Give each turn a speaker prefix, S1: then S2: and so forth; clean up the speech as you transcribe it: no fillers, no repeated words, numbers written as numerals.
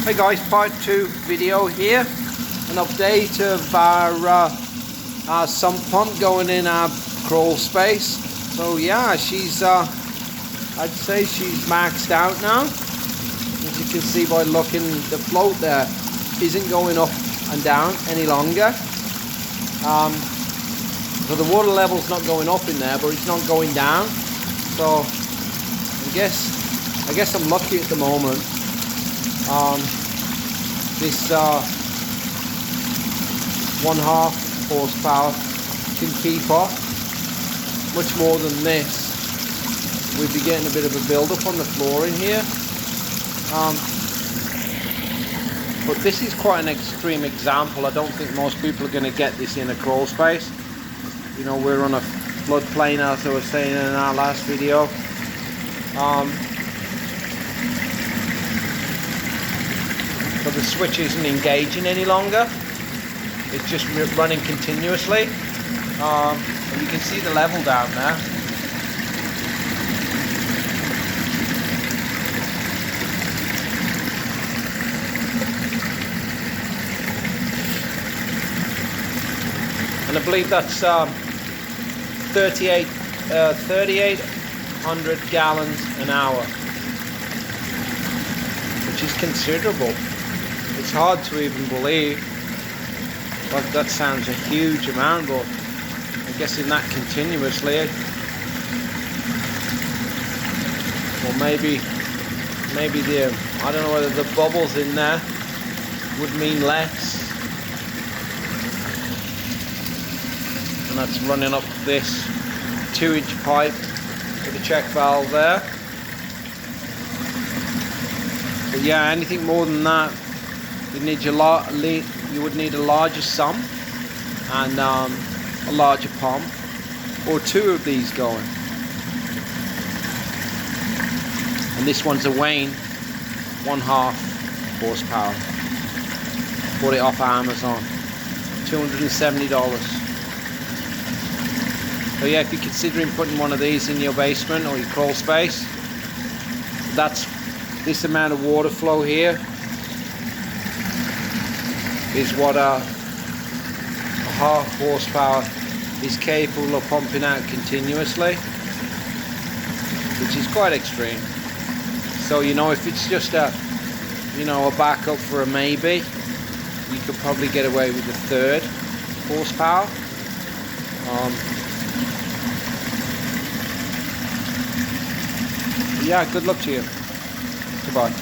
S1: Hey guys, part 2 video here. An update of our sump pump going in our crawl space. So yeah, she's I'd say she's maxed out now. As you can see by looking, the float there isn't going up and down any longer. So the water level's not going up in there, but it's not going down. So I guess I'm lucky at the moment. This 1.5 horsepower can keep up. Much more than this, we'd be getting a bit of a build-up on the floor in here. But this is quite an extreme example. I don't think most people are going to get this in a crawl space. You know, we're on a floodplain, as I was saying in our last video. So the switch isn't engaging any longer. It's just running continuously. And you can see the level down there. And I believe that's 3,800 gallons an hour, which is considerable. It's hard to even believe. Like, that sounds a huge amount, but I'm guessing that continuously. Or maybe the, I don't know whether the bubbles in there would mean less. And that's running up this 2-inch pipe with a check valve there. But yeah, anything more than that, you would need a larger sump and a larger pump, or 2 of these going. And this one's a Wayne 1.5 horsepower. Bought it off Amazon, $270. So yeah, if you're considering putting one of these in your basement or your crawl space, that's this amount of water flow here is what a 1/2 horsepower is capable of pumping out continuously, which is quite extreme. So, you know, if it's just a backup for a maybe, you could probably get away with a 1/3 horsepower. Yeah, good luck to you. Goodbye.